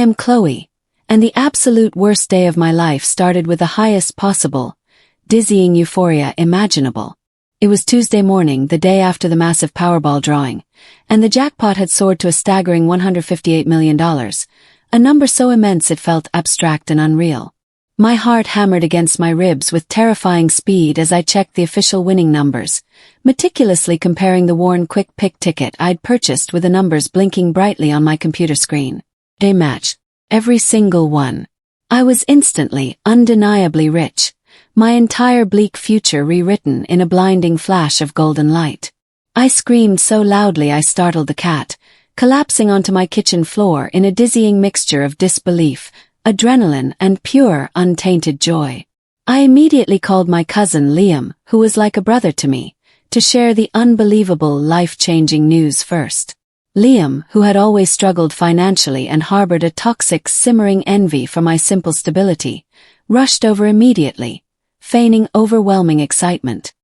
am Chloe, and the absolute worst day of my life started with the highest possible, dizzying euphoria imaginable. It was Tuesday morning, the day after the massive Powerball drawing, and the jackpot had soared to a staggering $158 million, a number so immense it felt abstract and unreal. My heart hammered against my ribs with terrifying speed as I checked the official winning numbers, meticulously comparing the worn quick pick ticket I'd purchased with the numbers blinking brightly on my computer screen. They matched. Every single one. I was instantly, undeniably rich, my entire bleak future rewritten in a blinding flash of golden light. I screamed so loudly I startled the cat, collapsing onto my kitchen floor in a dizzying mixture of disbelief, adrenaline, and pure, untainted joy. I immediately called my cousin Liam, who was like a brother to me, to share the unbelievable, life-changing news first. Liam, who had always struggled financially and harbored a toxic, simmering envy for my simple stability, rushed over immediately, feigning overwhelming excitement.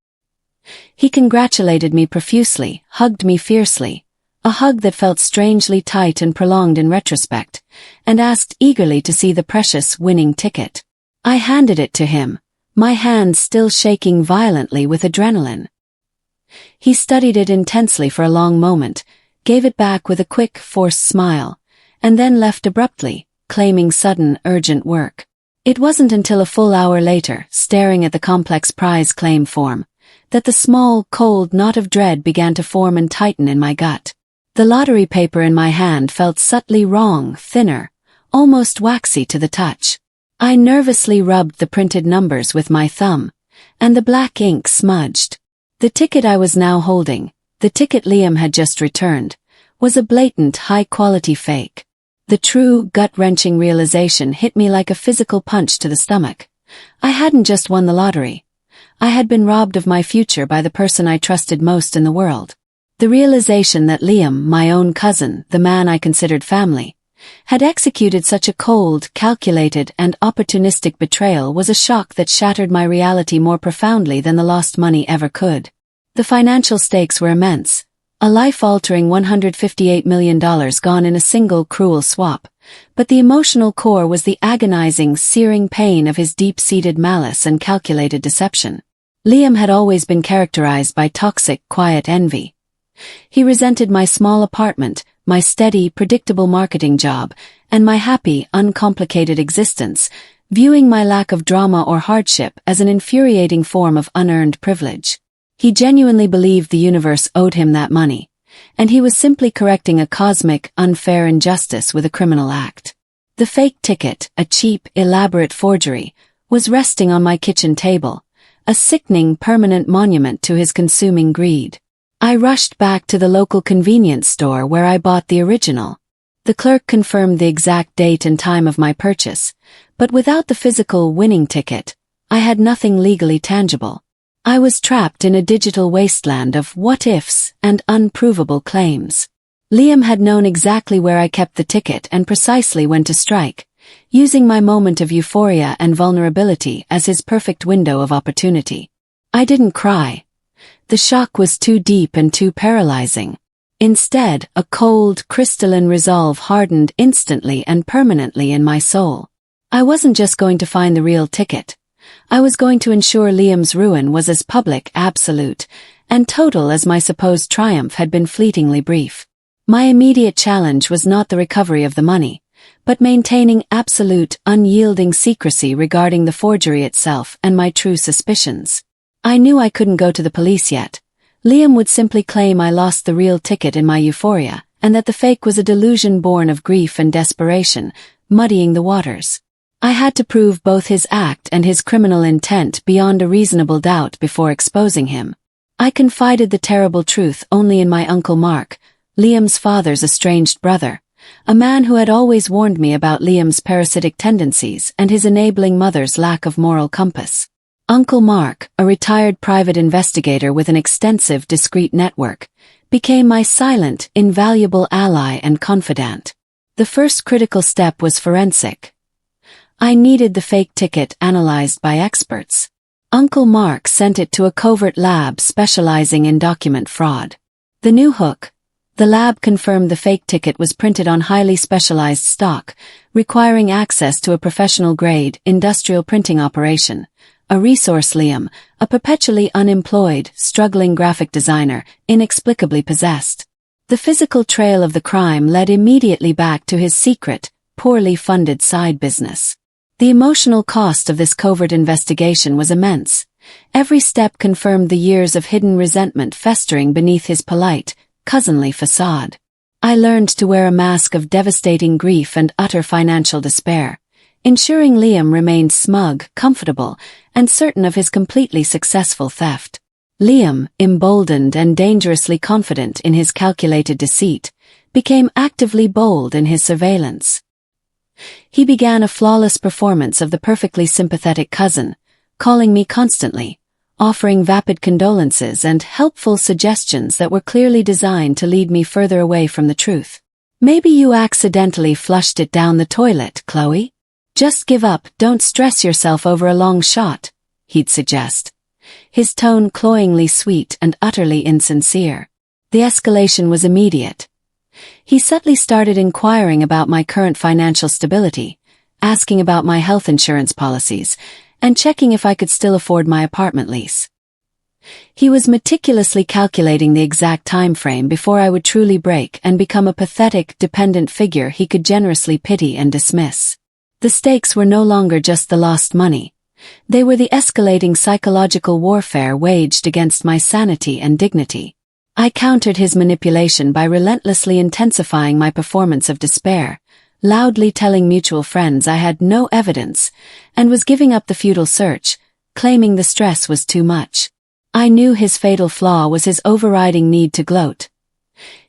He congratulated me profusely, hugged me fiercely, a hug that felt strangely tight and prolonged in retrospect, and asked eagerly to see the precious winning ticket. I handed it to him, my hands still shaking violently with adrenaline. He studied it intensely for a long moment, gave it back with a quick, forced smile, and then left abruptly, claiming sudden, urgent work. It wasn't until a full hour later, staring at the complex prize claim form, that the small, cold knot of dread began to form and tighten in my gut. The lottery paper in my hand felt subtly wrong, thinner, almost waxy to the touch. I nervously rubbed the printed numbers with my thumb, and the black ink smudged. The ticket I was now holding, the ticket Liam had just returned, was a blatant, high-quality fake. The true, gut-wrenching realization hit me like a physical punch to the stomach. I hadn't just won the lottery. I had been robbed of my future by the person I trusted most in the world. The realization that Liam, my own cousin, the man I considered family, had executed such a cold, calculated, and opportunistic betrayal was a shock that shattered my reality more profoundly than the lost money ever could. The financial stakes were immense, a life-altering $158 million gone in a single cruel swap, but the emotional core was the agonizing, searing pain of his deep-seated malice and calculated deception. Liam had always been characterized by toxic, quiet envy. He resented my small apartment, my steady, predictable marketing job, and my happy, uncomplicated existence, viewing my lack of drama or hardship as an infuriating form of unearned privilege. He genuinely believed the universe owed him that money, and he was simply correcting a cosmic, unfair injustice with a criminal act. The fake ticket, a cheap, elaborate forgery, was resting on my kitchen table, a sickening, permanent monument to his consuming greed. I rushed back to the local convenience store where I bought the original. The clerk confirmed the exact date and time of my purchase, but without the physical winning ticket, I had nothing legally tangible. I was trapped in a digital wasteland of what-ifs and unprovable claims. Liam had known exactly where I kept the ticket and precisely when to strike, using my moment of euphoria and vulnerability as his perfect window of opportunity. I didn't cry. The shock was too deep and too paralyzing. Instead, a cold, crystalline resolve hardened instantly and permanently in my soul. I wasn't just going to find the real ticket. I was going to ensure Liam's ruin was as public, absolute, and total as my supposed triumph had been fleetingly brief. My immediate challenge was not the recovery of the money, but maintaining absolute, unyielding secrecy regarding the forgery itself and my true suspicions. I knew I couldn't go to the police yet. Liam would simply claim I lost the real ticket in my euphoria, and that the fake was a delusion born of grief and desperation, muddying the waters. I had to prove both his act and his criminal intent beyond a reasonable doubt before exposing him. I confided the terrible truth only in my Uncle Mark, Liam's father's estranged brother, a man who had always warned me about Liam's parasitic tendencies and his enabling mother's lack of moral compass. Uncle Mark, a retired private investigator with an extensive, discreet network, became my silent, invaluable ally and confidant. The first critical step was forensic. I needed the fake ticket analyzed by experts. Uncle Mark sent it to a covert lab specializing in document fraud. The new hook, The lab confirmed the fake ticket was printed on highly specialized stock, requiring access to a professional-grade, industrial printing operation. A resource Liam, a perpetually unemployed, struggling graphic designer, inexplicably possessed. The physical trail of the crime led immediately back to his secret, poorly funded side business. The emotional cost of this covert investigation was immense. Every step confirmed the years of hidden resentment festering beneath his polite, cousinly facade. I learned to wear a mask of devastating grief and utter financial despair, ensuring Liam remained smug, comfortable, and certain of his completely successful theft. Liam, emboldened and dangerously confident in his calculated deceit, became actively bold in his surveillance. He began a flawless performance of the perfectly sympathetic cousin, calling me constantly, offering vapid condolences and helpful suggestions that were clearly designed to lead me further away from the truth. "Maybe you accidentally flushed it down the toilet, Chloe? Just give up, don't stress yourself over a long shot," he'd suggest, his tone cloyingly sweet and utterly insincere. The escalation was immediate. He subtly started inquiring about my current financial stability, asking about my health insurance policies, and checking if I could still afford my apartment lease. He was meticulously calculating the exact time frame before I would truly break and become a pathetic, dependent figure he could generously pity and dismiss. The stakes were no longer just the lost money. They were the escalating psychological warfare waged against my sanity and dignity. I countered his manipulation by relentlessly intensifying my performance of despair, loudly telling mutual friends I had no evidence, and was giving up the futile search, claiming the stress was too much. I knew his fatal flaw was his overriding need to gloat.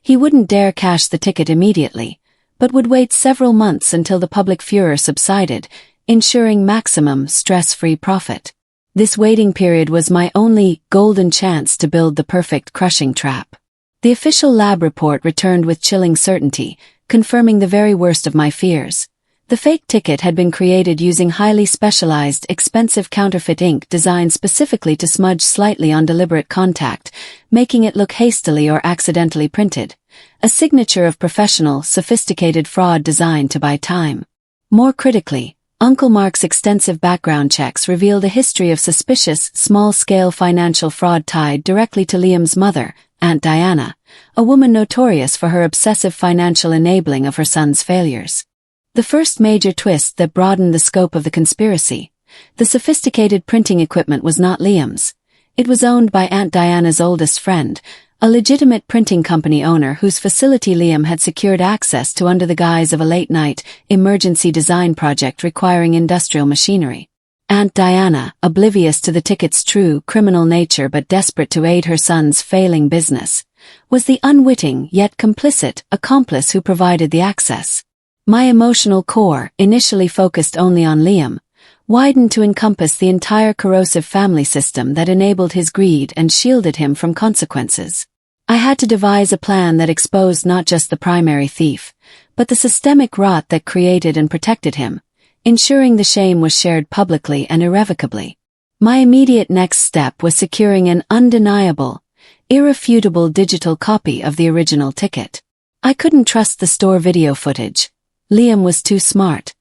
He wouldn't dare cash the ticket immediately, but would wait several months until the public furor subsided, ensuring maximum stress-free profit. This waiting period was my only golden chance to build the perfect crushing trap. The official lab report returned with chilling certainty, confirming the very worst of my fears. The fake ticket had been created using highly specialized, expensive counterfeit ink designed specifically to smudge slightly on deliberate contact, making it look hastily or accidentally printed. A signature of professional, sophisticated fraud designed to buy time. More critically, Uncle Mark's extensive background checks revealed a history of suspicious, small-scale financial fraud tied directly to Liam's mother, Aunt Diana, a woman notorious for her obsessive financial enabling of her son's failures. The first major twist that broadened the scope of the conspiracy: the sophisticated printing equipment was not Liam's. It was owned by Aunt Diana's oldest friend, a legitimate printing company owner whose facility Liam had secured access to under the guise of a late-night, emergency design project requiring industrial machinery. Aunt Diana, oblivious to the ticket's true criminal nature but desperate to aid her son's failing business, was the unwitting yet complicit accomplice who provided the access. My emotional core, initially focused only on Liam, widened to encompass the entire corrosive family system that enabled his greed and shielded him from consequences. I had to devise a plan that exposed not just the primary thief, but the systemic rot that created and protected him, ensuring the shame was shared publicly and irrevocably. My immediate next step was securing an undeniable, irrefutable digital copy of the original ticket. I couldn't trust the store video footage. Liam was too smart.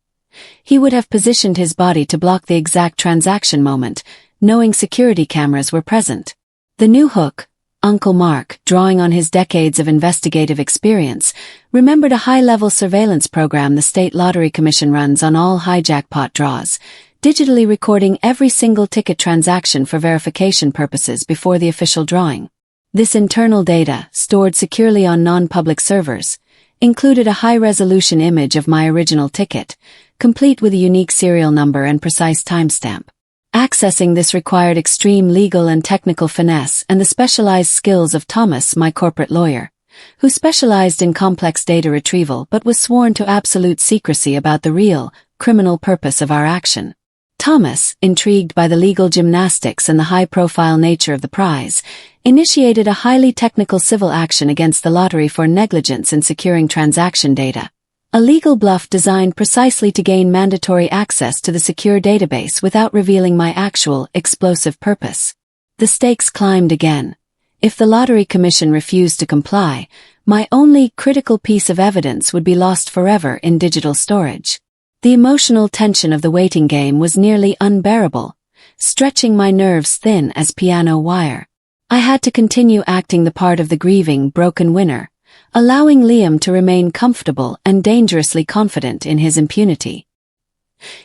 He would have positioned his body to block the exact transaction moment, knowing security cameras were present. The new hook, Uncle Mark, drawing on his decades of investigative experience, remembered a high-level surveillance program the State Lottery Commission runs on all high jackpot draws, digitally recording every single ticket transaction for verification purposes before the official drawing. This internal data, stored securely on non-public servers, included a high-resolution image of my original ticket, complete with a unique serial number and precise timestamp. Accessing this required extreme legal and technical finesse and the specialized skills of Thomas, my corporate lawyer, who specialized in complex data retrieval but was sworn to absolute secrecy about the real, criminal purpose of our action. Thomas, intrigued by the legal gymnastics and the high-profile nature of the prize, initiated a highly technical civil action against the lottery for negligence in securing transaction data. A legal bluff designed precisely to gain mandatory access to the secure database without revealing my actual, explosive purpose. The stakes climbed again. If the Lottery Commission refused to comply, My only critical piece of evidence would be lost forever in digital storage. The emotional tension of the waiting game was nearly unbearable, stretching my nerves thin as piano wire. I had to continue acting the part of the grieving, broken winner, allowing Liam to remain comfortable and dangerously confident in his impunity.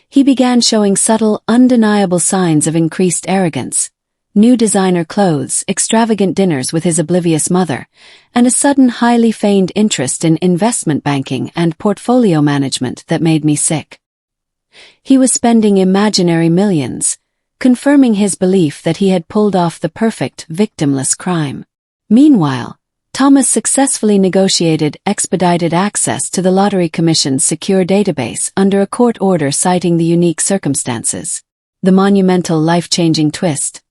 He began showing subtle, undeniable signs of increased arrogance. New designer clothes, extravagant dinners with his oblivious mother, and a sudden highly feigned interest in investment banking and portfolio management that made me sick. He was spending imaginary millions, confirming his belief that he had pulled off the perfect, victimless crime. Meanwhile, Thomas successfully negotiated expedited access to the Lottery Commission's secure database under a court order citing the unique circumstances. The monumental, life-changing twist.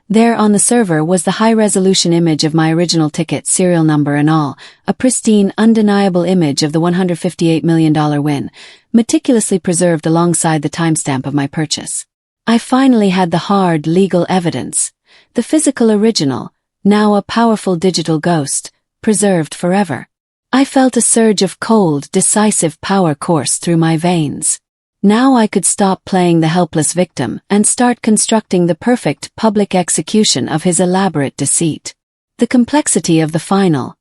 There on the server was the high-resolution image of my original ticket, serial number and all, a pristine, undeniable image of the $158 million win, meticulously preserved alongside the timestamp of my purchase. I finally had the hard, legal evidence, the physical original, now a powerful digital ghost, preserved forever. I felt a surge of cold, decisive power course through my veins. Now I could stop playing the helpless victim and start constructing the perfect public execution of his elaborate deceit. The complexity of the final,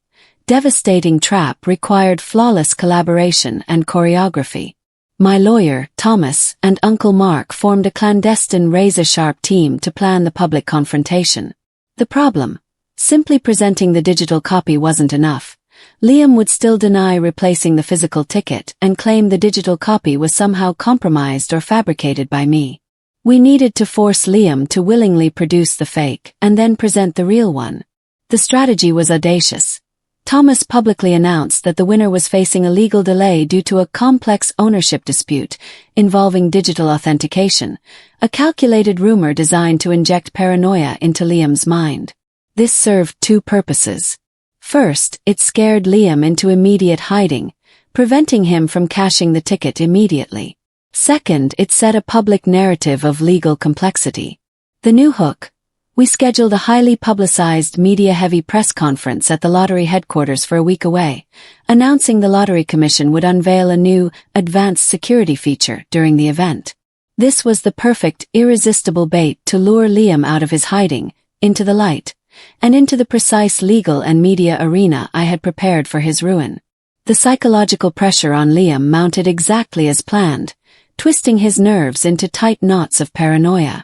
devastating trap required flawless collaboration and choreography. My lawyer, Thomas, and Uncle Mark formed a clandestine razor-sharp team to plan the public confrontation. The problem: simply presenting the digital copy wasn't enough. Liam would still deny replacing the physical ticket and claim the digital copy was somehow compromised or fabricated by me. We needed to force Liam to willingly produce the fake and then present the real one. The strategy was audacious. Thomas publicly announced that the winner was facing a legal delay due to a complex ownership dispute involving digital authentication, a calculated rumor designed to inject paranoia into Liam's mind. This served two purposes. First, it scared Liam into immediate hiding, preventing him from cashing the ticket immediately. Second, it set a public narrative of legal complexity. The new hook: we scheduled a highly publicized, media-heavy press conference at the lottery headquarters for a week away, announcing the Lottery Commission would unveil a new, advanced security feature during the event. This was the perfect, irresistible bait to lure Liam out of his hiding, into the light, and into the precise legal and media arena I had prepared for his ruin. The psychological pressure on Liam mounted exactly as planned, twisting his nerves into tight knots of paranoia.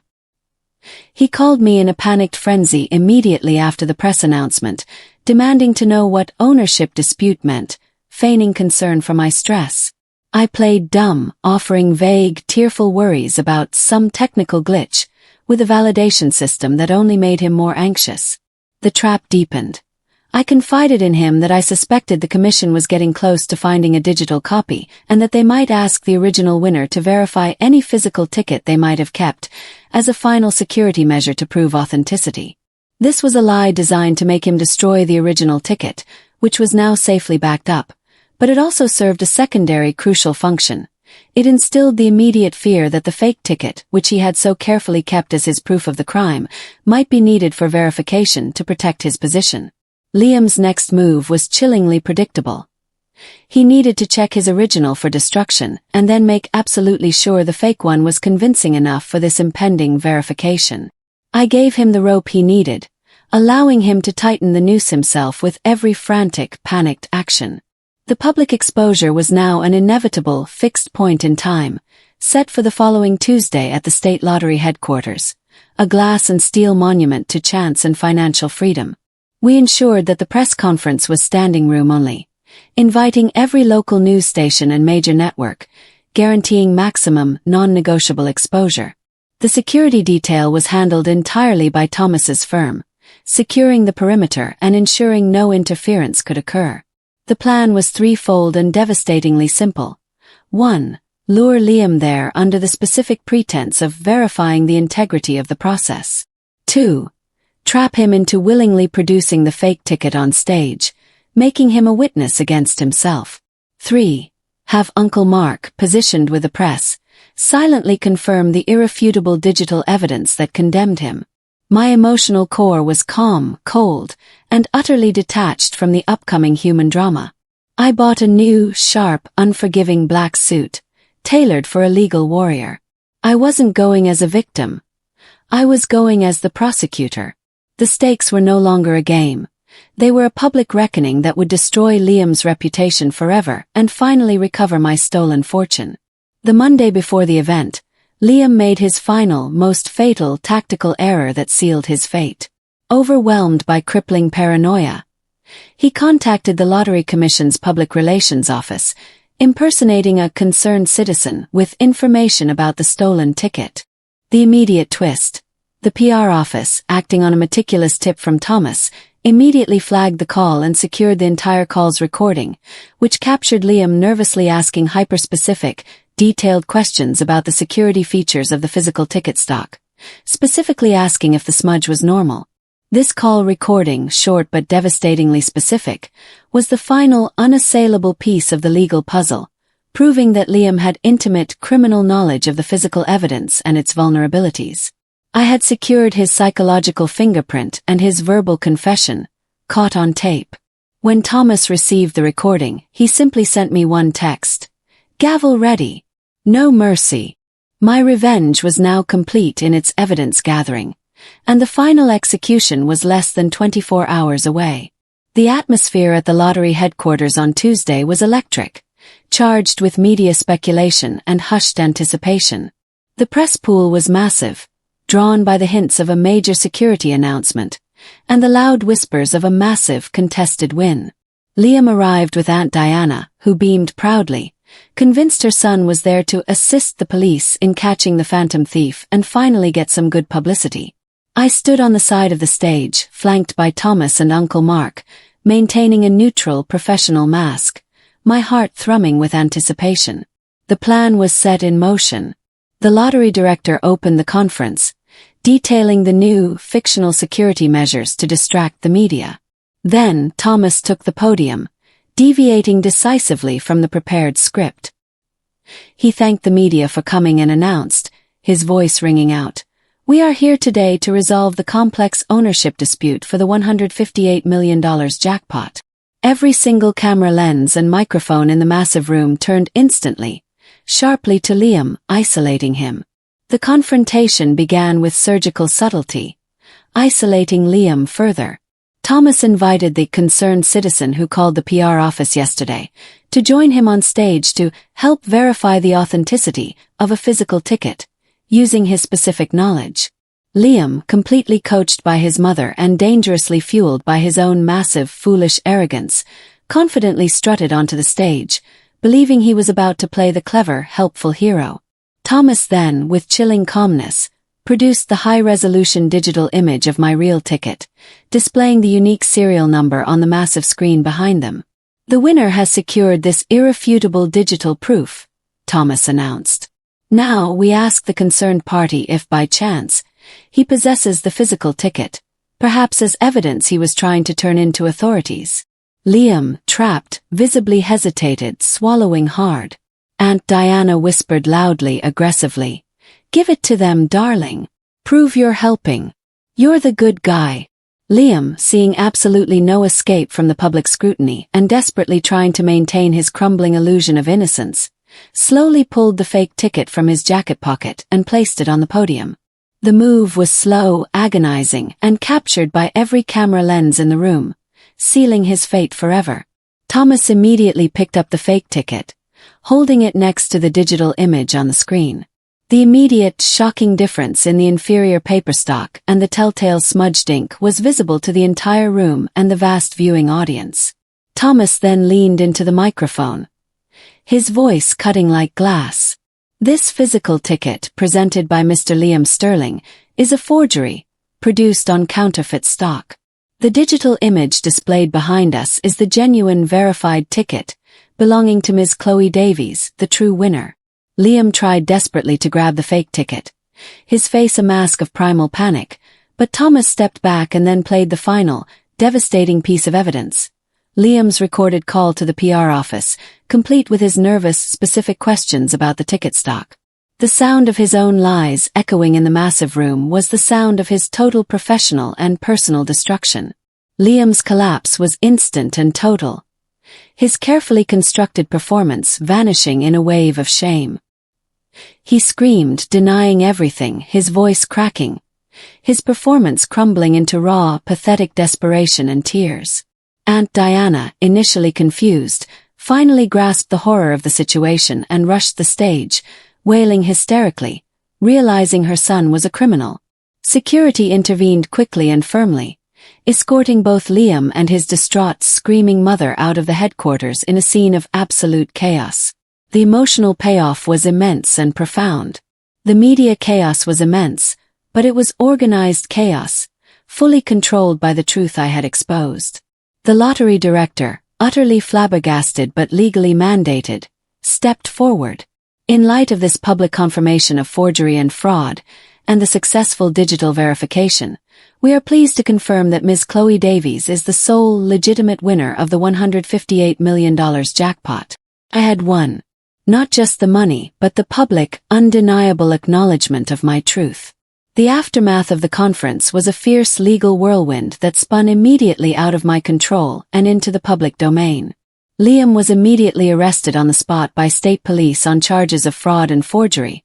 He called me in a panicked frenzy immediately after the press announcement, demanding to know what ownership dispute meant, feigning concern for my stress. I played dumb, offering vague, tearful worries about some technical glitch, with a validation system that only made him more anxious. The trap deepened. I confided in him that I suspected the commission was getting close to finding a digital copy, and that they might ask the original winner to verify any physical ticket they might have kept, as a final security measure to prove authenticity. This was a lie designed to make him destroy the original ticket, which was now safely backed up, but it also served a secondary crucial function. It instilled the immediate fear that the fake ticket, which he had so carefully kept as his proof of the crime, might be needed for verification to protect his position. Liam's next move was chillingly predictable. He needed to check his original for destruction, and then make absolutely sure the fake one was convincing enough for this impending verification. I gave him the rope he needed, allowing him to tighten the noose himself with every frantic, panicked action. The public exposure was now an inevitable, fixed point in time, set for the following Tuesday at the state lottery headquarters, a glass and steel monument to chance and financial freedom. We ensured that the press conference was standing room only, inviting every local news station and major network, guaranteeing maximum, non-negotiable exposure. The security detail was handled entirely by Thomas's firm, securing the perimeter and ensuring no interference could occur. The plan was threefold and devastatingly simple. 1. Lure Liam there under the specific pretense of verifying the integrity of the process. 2. Trap him into willingly producing the fake ticket on stage, making him a witness against himself. 3. Have Uncle Mark, positioned with the press, silently confirm the irrefutable digital evidence that condemned him. My emotional core was calm, cold, and utterly detached from the upcoming human drama. I bought a new, sharp, unforgiving black suit, tailored for a legal warrior. I wasn't going as a victim. I was going as the prosecutor. The stakes were no longer a game. They were a public reckoning that would destroy Liam's reputation forever and finally recover my stolen fortune. The Monday before the event, Liam made his final, most fatal tactical error that sealed his fate. Overwhelmed by crippling paranoia, he contacted the Lottery Commission's Public Relations Office, impersonating a concerned citizen with information about the stolen ticket. The immediate twist. The PR office, acting on a meticulous tip from Thomas, immediately flagged the call and secured the entire call's recording, which captured Liam nervously asking hyper-specific, detailed questions about the security features of the physical ticket stock, specifically asking if the smudge was normal. This call recording, short but devastatingly specific, was the final unassailable piece of the legal puzzle, proving that Liam had intimate criminal knowledge of the physical evidence and its vulnerabilities. I had secured his psychological fingerprint and his verbal confession, caught on tape. When Thomas received the recording, he simply sent me one text. Gavel ready. No mercy. My revenge was now complete in its evidence gathering, and the final execution was less than 24 hours away. The atmosphere at the lottery headquarters on Tuesday was electric, charged with media speculation and hushed anticipation. The press pool was massive, drawn by the hints of a major security announcement, and the loud whispers of a massive contested win. Liam arrived with Aunt Diana, who beamed proudly, convinced her son was there to assist the police in catching the phantom thief and finally get some good publicity. I stood on the side of the stage, flanked by Thomas and Uncle Mark, maintaining a neutral, professional mask, my heart thrumming with anticipation. The plan was set in motion. The lottery director opened the conference, detailing the new, fictional security measures to distract the media. Then, Thomas took the podium, deviating decisively from the prepared script. He thanked the media for coming and announced, his voice ringing out, "We are here today to resolve the complex ownership dispute for the $158 million jackpot." Every single camera lens and microphone in the massive room turned instantly, sharply to Liam, isolating him. The confrontation began with surgical subtlety, isolating Liam further. Thomas invited the concerned citizen who called the PR office yesterday to join him on stage to help verify the authenticity of a physical ticket, using his specific knowledge. Liam, completely coached by his mother and dangerously fueled by his own massive, foolish arrogance, confidently strutted onto the stage, believing he was about to play the clever, helpful hero. Thomas then, with chilling calmness, produced the high-resolution digital image of my real ticket, displaying the unique serial number on the massive screen behind them. "The winner has secured this irrefutable digital proof," Thomas announced. "Now we ask the concerned party if, by chance, he possesses the physical ticket, perhaps as evidence he was trying to turn into authorities." Liam, trapped, visibly hesitated, swallowing hard. Aunt Diana whispered loudly, aggressively, "Give it to them, darling. Prove you're helping. You're the good guy." Liam, seeing absolutely no escape from the public scrutiny and desperately trying to maintain his crumbling illusion of innocence, slowly pulled the fake ticket from his jacket pocket and placed it on the podium. The move was slow, agonizing, and captured by every camera lens in the room, sealing his fate forever. Thomas immediately picked up the fake ticket, holding it next to the digital image on the screen. The immediate, shocking difference in the inferior paper stock and the telltale smudged ink was visible to the entire room and the vast viewing audience. Thomas then leaned into the microphone, his voice cutting like glass. "This physical ticket, presented by Mr. Liam Sterling, is a forgery, produced on counterfeit stock. The digital image displayed behind us is the genuine verified ticket, belonging to Ms. Chloe Davies, the true winner." Liam tried desperately to grab the fake ticket, his face a mask of primal panic, but Thomas stepped back and then played the final, devastating piece of evidence. Liam's recorded call to the PR office, complete with his nervous, specific questions about the ticket stock. The sound of his own lies echoing in the massive room was the sound of his total professional and personal destruction. Liam's collapse was instant and total, his carefully constructed performance vanishing in a wave of shame. He screamed, denying everything, his voice cracking, his performance crumbling into raw, pathetic desperation and tears. Aunt Diana, initially confused, finally grasped the horror of the situation and rushed the stage, wailing hysterically, realizing her son was a criminal. Security intervened quickly and firmly, escorting both Liam and his distraught, screaming mother out of the headquarters in a scene of absolute chaos. The emotional payoff was immense and profound. The media chaos was immense, but it was organized chaos, fully controlled by the truth I had exposed. The lottery director, utterly flabbergasted but legally mandated, stepped forward. In light of this public confirmation of forgery and fraud, and the successful digital verification, we are pleased to confirm that Ms. Chloe Davies is the sole legitimate winner of the $158 million jackpot. I had won. Not just the money, but the public, undeniable acknowledgement of my truth. The aftermath of the conference was a fierce legal whirlwind that spun immediately out of my control and into the public domain. Liam was immediately arrested on the spot by state police on charges of fraud and forgery,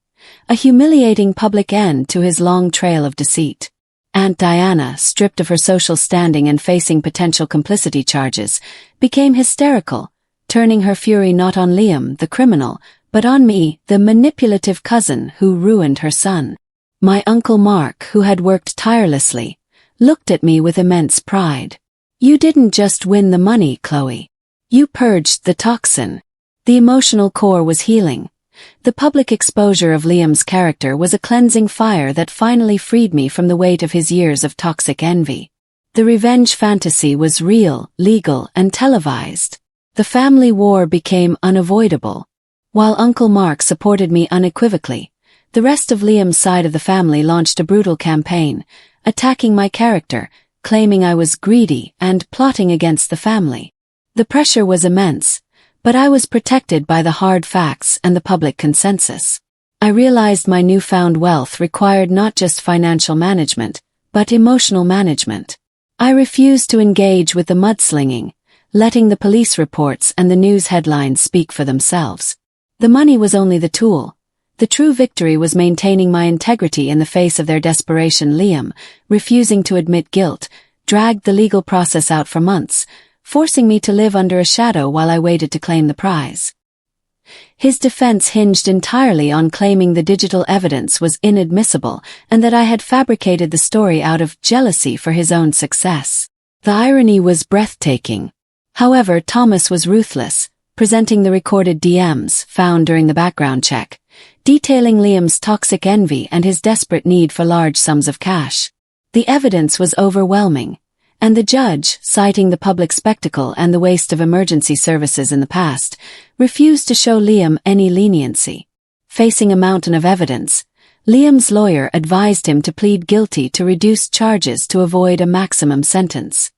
a humiliating public end to his long trail of deceit. Aunt Diana, stripped of her social standing and facing potential complicity charges, became hysterical, turning her fury not on Liam, the criminal, but on me, the manipulative cousin who ruined her son. My Uncle Mark, who had worked tirelessly, looked at me with immense pride. You didn't just win the money, Chloe. You purged the toxin. The emotional core was healing. The public exposure of Liam's character was a cleansing fire that finally freed me from the weight of his years of toxic envy. The revenge fantasy was real, legal, and televised. The family war became unavoidable. While Uncle Mark supported me unequivocally, the rest of Liam's side of the family launched a brutal campaign, attacking my character, claiming I was greedy and plotting against the family. The pressure was immense, but I was protected by the hard facts and the public consensus. I realized my newfound wealth required not just financial management, but emotional management. I refused to engage with the mudslinging, letting the police reports and the news headlines speak for themselves. The money was only the tool. The true victory was maintaining my integrity in the face of their desperation. Liam, refusing to admit guilt, dragged the legal process out for months, forcing me to live under a shadow while I waited to claim the prize. His defense hinged entirely on claiming the digital evidence was inadmissible and that I had fabricated the story out of jealousy for his own success. The irony was breathtaking. However, Thomas was ruthless, presenting the recorded DMs found during the background check, detailing Liam's toxic envy and his desperate need for large sums of cash. The evidence was overwhelming, and the judge, citing the public spectacle and the waste of emergency services in the past, refused to show Liam any leniency. Facing a mountain of evidence, Liam's lawyer advised him to plead guilty to reduce charges to avoid a maximum sentence.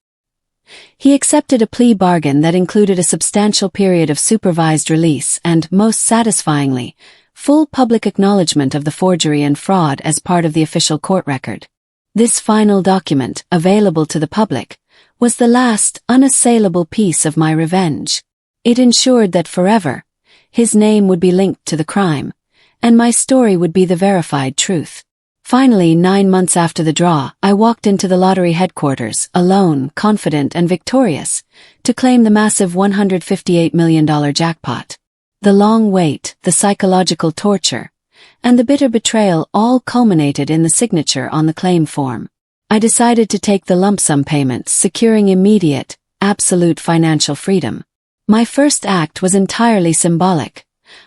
He accepted a plea bargain that included a substantial period of supervised release and, most satisfyingly, full public acknowledgement of the forgery and fraud as part of the official court record. This final document, available to the public, was the last, unassailable piece of my revenge. It ensured that forever, his name would be linked to the crime, and my story would be the verified truth. Finally, 9 months after the draw, I walked into the lottery headquarters, alone, confident and victorious, to claim the massive $158 million jackpot. The long wait, the psychological torture, and the bitter betrayal all culminated in the signature on the claim form. I decided to take the lump sum payment, securing immediate, absolute financial freedom. My first act was entirely symbolic.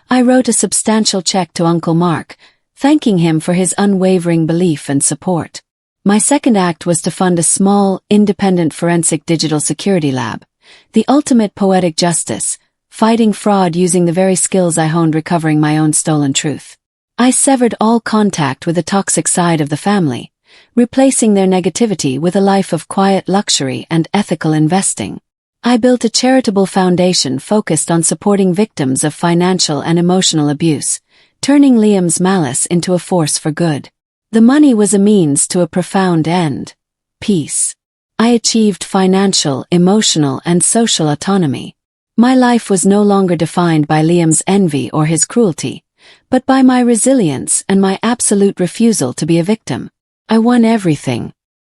I wrote a substantial check to Uncle Mark, thanking him for his unwavering belief and support. My second act was to fund a small, independent forensic digital security lab, the ultimate poetic justice, fighting fraud using the very skills I honed recovering my own stolen truth. I severed all contact with the toxic side of the family, replacing their negativity with a life of quiet luxury and ethical investing. I built a charitable foundation focused on supporting victims of financial and emotional abuse, turning Liam's malice into a force for good. The money was a means to a profound end. Peace. I achieved financial, emotional, and social autonomy. My life was no longer defined by Liam's envy or his cruelty, but by my resilience and my absolute refusal to be a victim. I won everything: